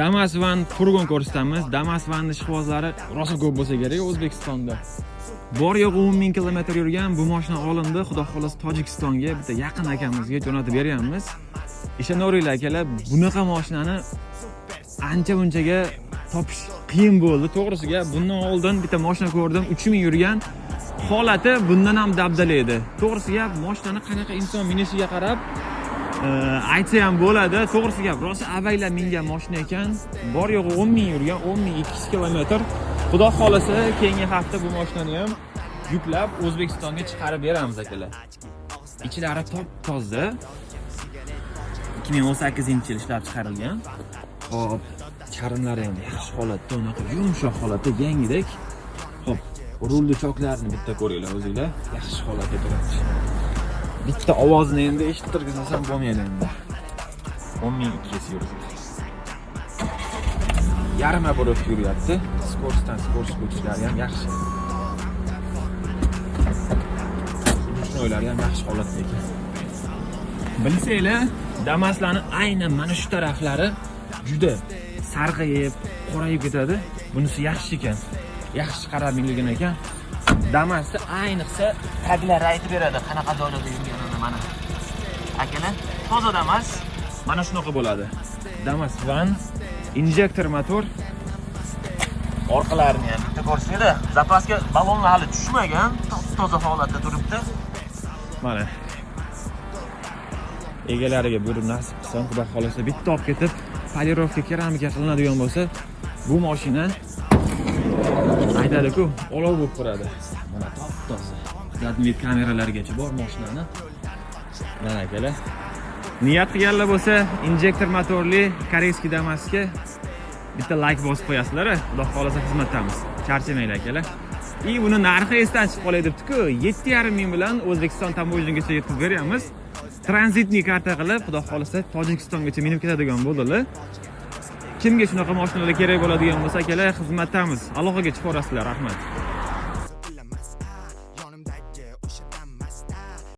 Damas van furgon ko'rsatamiz. Damas vanning ishqibozlari rosa ko'p bo'lsa kerak O'zbekistonda. Bor yo'q 10,000 kilometr yurgan bu mashina olindi. Xudo xolasa Tojikistonga bitta yaqin akamizga jo'natib beryapmiz. Ishonaveringlar akalar, bunaqa mashinani ancha-munchaga topish qiyin bo'ldi. To'g'risiga bundan oldin bitta mashina ko'rdim, 3000 yurgan. Holati bundan ham dabdala edi. To'g'risiga mashinani qanaqa inson minishiga qarab aytsa ham bo'ladi. To'g'risi gap, rosa avaylab mingan mashina ekan. Bor yo'g'i 10,000 yurgan, 10,200 kilometr. Xudo xolasa keyingi hafta bu mashinani ham yuklab O'zbekistonga chiqarib beramiz akalar. Ichlari top-toza. 2018-yil ishlab chiqarilgan. Xo'p, charmlari ham yaxshi holatda, unaqa yumshoq holatda, yangidek. Xo'p, rulli choklarini bitta ko'ringlar o'zingizlar. Yaxshi holatda turadi. Bitta ovozni endi eshittirgizsam bo'lmaydi endi. 10,200 yuradi. Yarma bo'lib yuryapti. Skorostidan skorost o'tishlari ham yaxshi. Shunaqalar ham yaxshi holatda ekan. Bilsanglar, Damaslarning aynan mana shu taraflari juda sarg'ayib, qorayib ketadi. Bunisi yaxshi ekan. Yaxshi qarab minilgan ekan. Damasda ayniqsa taglari aytib beradi, qanaqa joylarda yurganini mana. Akalar, toza Damas mana shunaqa bo'ladi. Damas van injektor motor. Orqalarini ham bitta ko'rsanglar, zapaska ballonlar hali tushmagan, toza holatda turibdi. Mana. Egalariga buyurib nasib qilsa, xudo xolasa bitta olib ketib, polirovka keramika qilinadigan bo'lsa, bu mashina aytadi-ku, olov bo'lib turadi. Mana top-toza. Zadnit kameralargacha bor mashinani. Mana akalar. Niyat qilganlar bo'lsa, injektor motorli koreyskiy Damasga bitta like bosib qo'yasizlar. Xudo xolasa xizmatdamiz. Charchamanglar akalar. Buni narxi esdan chiqib qolay debdi-ku, 7,5 ming bilan O'zbekiston tamojinigacha yetkazib beryapmiz. Tranzitni karta qilib, xudo xolasa Tojikistongacha minib ketadigan bo'ldilar. Kimga shunaqa mashinalar kerak bo'ladigan bo'lsa, akalar xizmatdamiz. Aloqaga chiqarasizlar, rahmat.